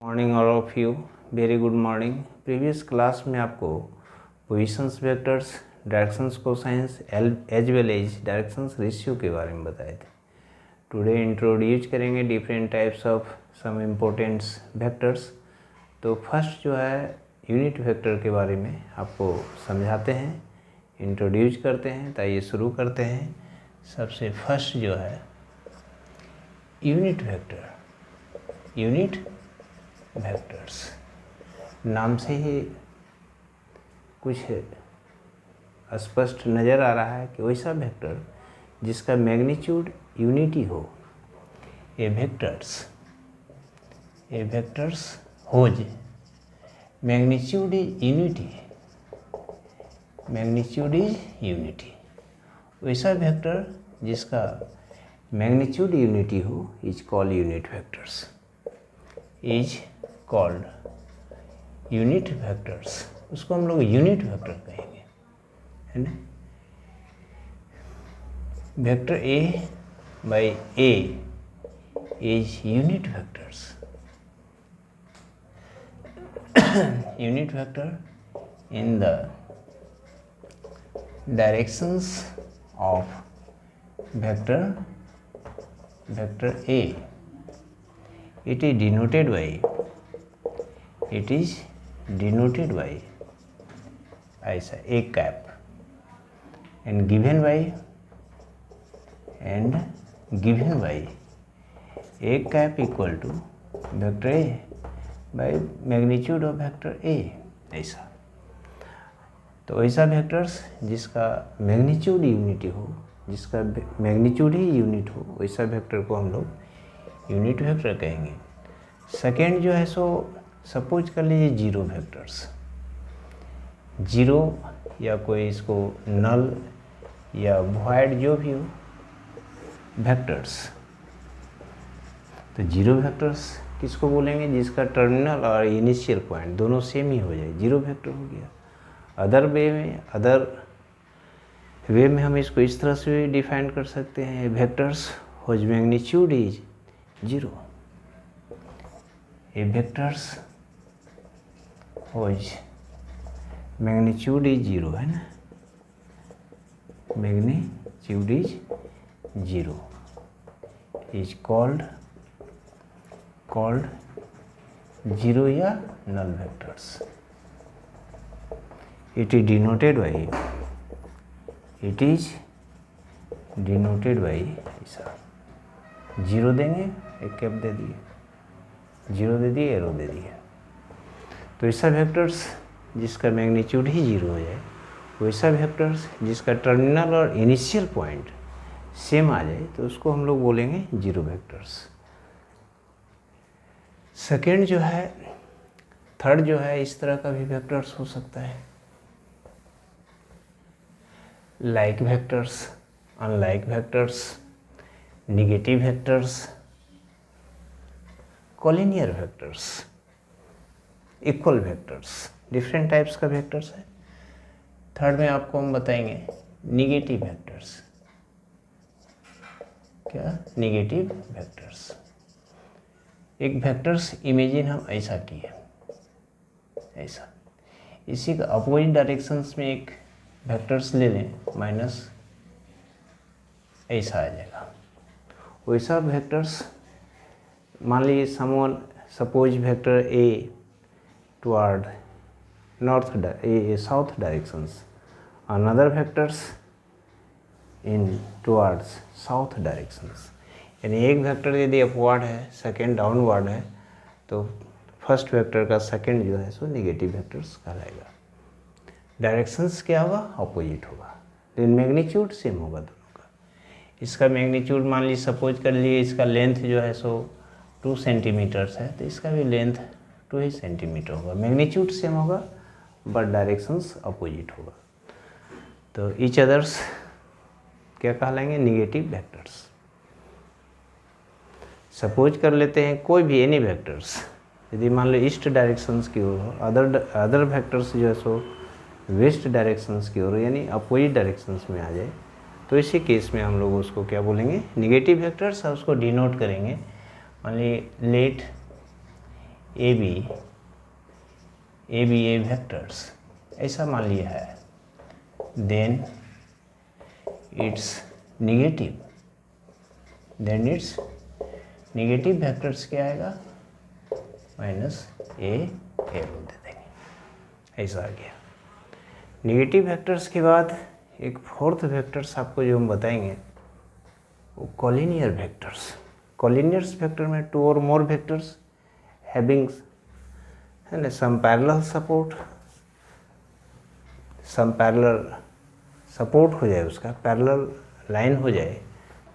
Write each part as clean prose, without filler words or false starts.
Morning all of you, very good morning. Previous class में आपको positions vectors, directions cosines as well as directions ratio के बारे में बताए थे। टुडे इंट्रोड्यूस करेंगे different types of some importants vectors. तो फर्स्ट जो है यूनिट वेक्टर के बारे में आपको समझाते हैं, इंट्रोड्यूस करते हैं। तो ये शुरू करते हैं। सबसे फर्स्ट जो है यूनिट वेक्टर, यूनिट वेक्टर्स नाम से ही कुछ स्पष्ट नज़र आ रहा है कि वैसा वेक्टर जिसका मैग्नीट्यूड यूनिटी हो। A vectors whose magnitude is unity, magnitude is unity. वैसा वेक्टर जिसका मैग्नीट्यूड यूनिटी हो is called unit vectors, is called unit vectors. उसको हम लोग यूनिट वेक्टर कहेंगे, है ना। Vector A by A is unit vectors. Unit vector in the directions of vector A, it is denoted by ऐसा a cap and given by a cap equal to vector a by magnitude of vector a। ऐसा तो ऐसा vectors जिसका magnitude unity हो, जिसका magnitude ही unit हो, वैसा vector को हम लोग यूनिट वेक्टर कहेंगे। सेकेंड जो है सो सपोज कर लीजिए जीरो वेक्टर्स, जीरो या कोई इसको नल या वॉइड जो भी हो वेक्टर्स। तो जीरो वेक्टर्स किसको बोलेंगे? जिसका टर्मिनल और इनिशियल पॉइंट दोनों सेम ही हो जाए, जीरो वेक्टर हो गया। अदर वे में हम इसको इस तरह से डिफाइन कर सकते हैं, vectors whose magnitude is zero. A vectors whose magnitude is zero, है ना, magnitude is zero is called zero या null vectors. It is denoted by ऐसा जीरो देंगे, एक कैप दे दिए, जीरो दे दिए, एरो दे दिए। तो ऐसा वेक्टर्स जिसका मैग्नीट्यूड ही जीरो हो जाए, वैसा वेक्टर्स जिसका टर्मिनल और इनिशियल पॉइंट सेम आ जाए, तो उसको हम लोग बोलेंगे जीरो वेक्टर्स। सेकेंड जो है, थर्ड जो है, इस तरह का भी वेक्टर्स हो सकता है, like vectors, unlike vectors, negative vectors, collinear vectors, equal vectors, different types का वेक्टर्स है। थर्ड में आपको हम बताएंगे नेगेटिव वेक्टर्स। क्या? Negative vectors. एक वेक्टर्स इमेजिन हम ऐसा किए, ऐसा, इसी का अपोजिट डायरेक्शंस में एक वेक्टर्स ले लें, माइनस ऐसा आ जाएगा। वैसा वेक्टर्स मान लीजिए someone suppose vector A toward south directions, another vectors in towards south directions. यानी एक वेक्टर यदि अपवर्ड है, सेकेंड डाउनवर्ड है, तो फर्स्ट वेक्टर का सेकेंड जो है सो नेगेटिव वेक्टर्स कहलाएगा। डायरेक्शंस क्या होगा? अपोजिट होगा, लेकिन मैग्नीट्यूड सेम होगा दोनों का। इसका मैग्नीट्यूड मान लीजिए सपोज कर लिए, इसका लेंथ जो है सो 2 सेंटीमीटर्स है, तो इसका भी लेंथ 2 ही सेंटीमीटर होगा। मैग्नीट्यूड सेम होगा बट डायरेक्शंस अपोजिट होगा। तो ईच अदर्स क्या कहलाएंगे? Negative vectors. सपोज कर लेते हैं कोई भी एनी वेक्टर्स, यदि मान लो ईस्ट डायरेक्शंस की ओर हो, अदर वेक्टर्स जो है सो वेस्ट डायरेक्शंस की ओर, यानी अपोजिट डायरेक्शंस में आ जाए, तो इसी केस में हम लोग उसको क्या बोलेंगे? Negative vectors. और उसको डिनोट करेंगे, मान लीजिए let A B a vectors ऐसा मान लिया है, देन इट्स नेगेटिव वेक्टर्स क्या आएगा, माइनस ए बोल देंगे, ऐसा आ गया। नेगेटिव वेक्टर्स के बाद एक फोर्थ वेक्टर्स आपको जो हम बताएंगे वो कॉलिनियर वेक्टर्स। कॉलिनियर्स वेक्टर में टू और मोर वेक्टर्स हैविंग है ना सम पैरेलल सपोर्ट हो जाए, उसका पैरेलल लाइन हो जाए,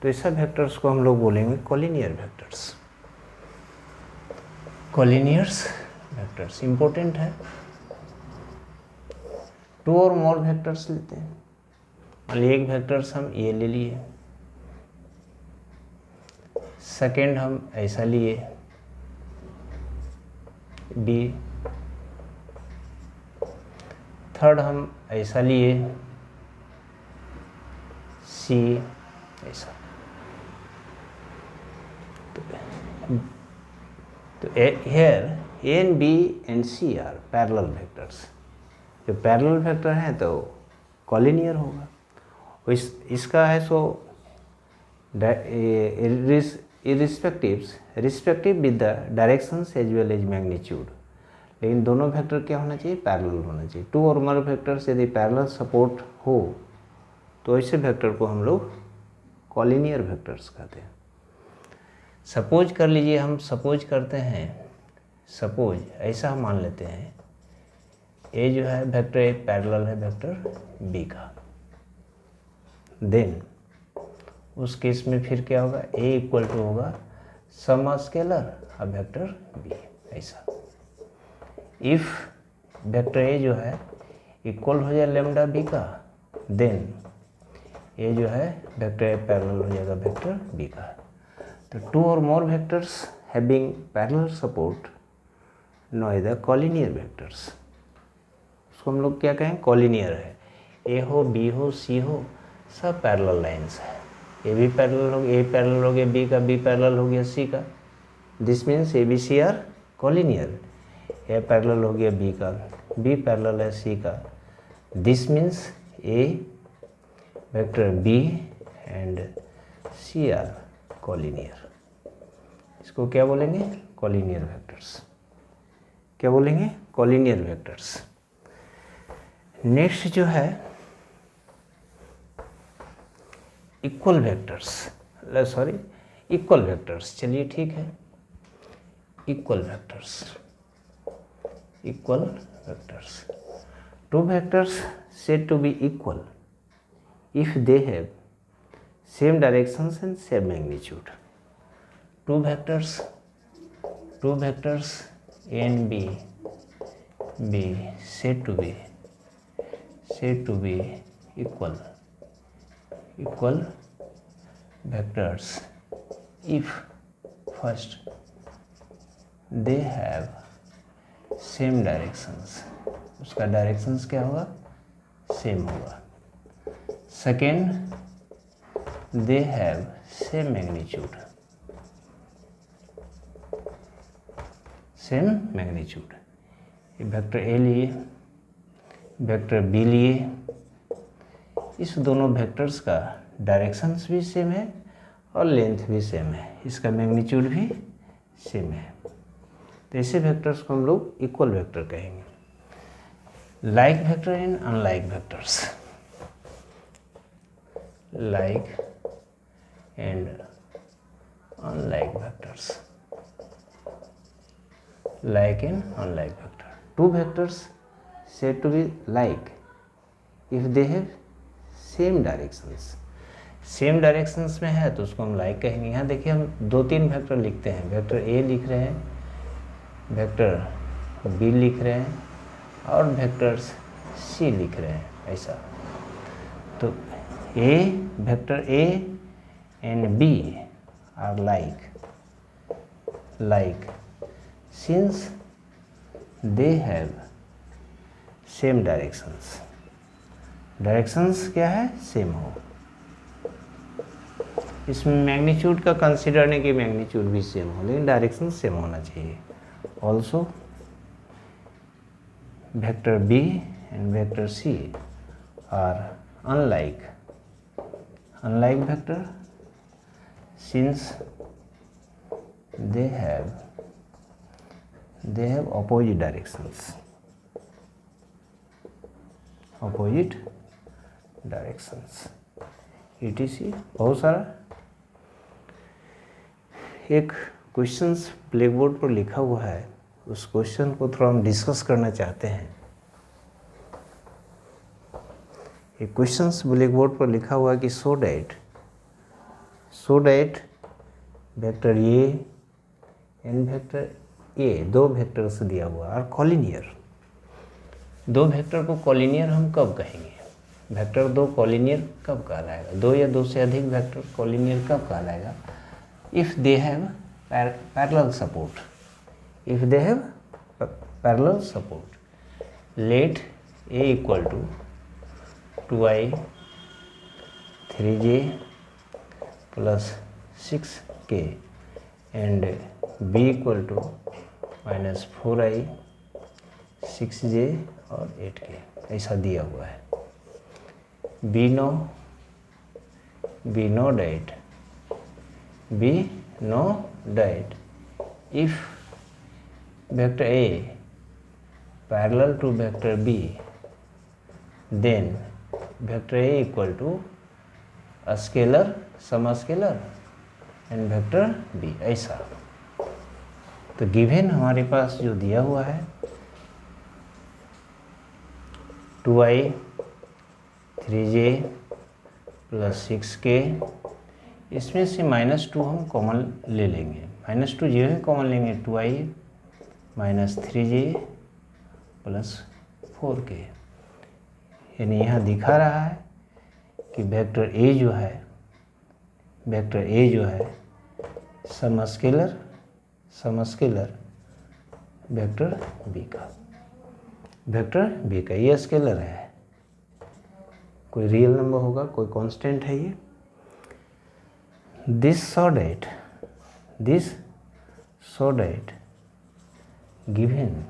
तो ऐसा वेक्टर्स को हम लोग बोलेंगे कॉलिनियर वेक्टर्स। कॉलिनियर्स वेक्टर्स इंपॉर्टेंट है। टू और मोर वेक्टर्स लेते हैं, मान लीजिए एक वेक्टर्स हम ये ले लिए, सेकेंड हम ऐसा लिए बी, थर्ड हम ऐसा लिए सी, ऐसा। तो here A and B and C are parallel vectors। जो पैरेलल वेक्टर हैं तो कॉलिनियर होगा। इसका है so respective with the directions as well as magnitude. लेकिन दोनों वेक्टर क्या होना चाहिए, पैरेलल होना चाहिए। टू और मोर वेक्टर्स यदि पैरेलल सपोर्ट हो तो ऐसे वेक्टर को हम लोग कॉलिनियर वेक्टर्स कहते हैं। सपोज कर लीजिए, हम सपोज करते हैं, सपोज ऐसा हम मान लेते हैं ए जो है वेक्टर ए पैरेलल है वेक्टर बी का, देन उस केस में फिर क्या होगा, ए इक्वल टू होगा सम स्केलर अब वेक्टर बी, ऐसा। इफ वेक्टर ए जो है इक्वल हो जाए लेमडा बी का, देन ए जो है वेक्टर ए पैरेलल हो जाएगा वेक्टर बी का। तो टू और more vectors having parallel support no is the collinear vectors. उसको हम लोग क्या कहें, कॉलिनियर है। ए हो बी हो सी हो सब पैरेलल लाइंस है। ए भी पैरेलल हो गया, ए पैरेलल हो गया बी का, बी पैरेलल हो गया सी का, this means A B C are collinear. A parallel हो गया बी का, बी पैरेलल है सी का, this means A vector B and C are collinear. इसको क्या बोलेंगे, कॉलिनियर वेक्टर्स। क्या बोलेंगे, कॉलिनियर वेक्टर्स। नेक्स्ट जो है इक्वल वेक्टर्स, इक्वल वेक्टर्स। चलिए ठीक है, equal vectors. Two vectors said to be equal if they have same directions and same magnitude. Two vectors A and B said to be equal vectors if first they have same directions, उसका directions क्या होगा, same होगा। Second they have same magnitude, ये vector A लिए, vector B लिए, इस दोनों vectors का डायरेक्शंस भी सेम है और लेंथ भी सेम है, इसका मैग्नीट्यूड भी सेम है। तो ऐसे वेक्टर्स को हम लोग इक्वल वेक्टर कहेंगे। Like vector and unlike vectors, like and unlike vectors, like and unlike vector. Two vectors said to be like if they have same directions. Same directions में है तो उसको हम लाइक कहेंगे। यहाँ देखिए हम दो तीन वेक्टर लिखते हैं, वेक्टर ए लिख रहे हैं, वेक्टर बी लिख रहे हैं और वेक्टर्स सी लिख रहे हैं, ऐसा। तो a vector A and B are like since they have same directions क्या है, सेम हो। इसमें मैग्नीट्यूड का कंसीडर नहीं कि मैग्नीट्यूड भी सेम हो, लेकिन डायरेक्शन सेम होना चाहिए। also vector B and vector C are unlike vector since they have opposite directions. etc. बहुत सारा एक क्वेश्चंस ब्लैक बोर्ड पर लिखा हुआ है, उस क्वेश्चन को थोड़ा हम डिस्कस करना चाहते हैं। एक क्वेश्चंस ब्लैक बोर्ड पर लिखा हुआ है कि so that vector A and vector A, दो वेक्टर से दिया हुआ और कॉलिनियर। दो वेक्टर को कॉलिनियर हम कब कहेंगे? वेक्टर दो कॉलिनियर कब कहलाएगा? दो या दो से अधिक वेक्टर कॉलिनियर कब कहलाएगा? If they have parallel support. If they have parallel support, let A equal to 2i 3j plus 6k and b equal to minus 4i 6j और 8k, ऐसा दिया हुआ है। Be know that if vector a parallel to vector b, then vector a equal to scalar, some scalar and vector b, ऐसा। तो given हमारे पास जो दिया हुआ है 2i 3j प्लस 6k, इसमें से -2 हम कॉमन ले लेंगे। -2 जो है कॉमन लेंगे, 2i minus 3j plus 4k, यानी यहाँ दिखा रहा है कि वेक्टर a जो है समस्केलर वेक्टर b का, ये स्केलर है, कोई रियल नंबर होगा, कोई कांस्टेंट है ये। This so that given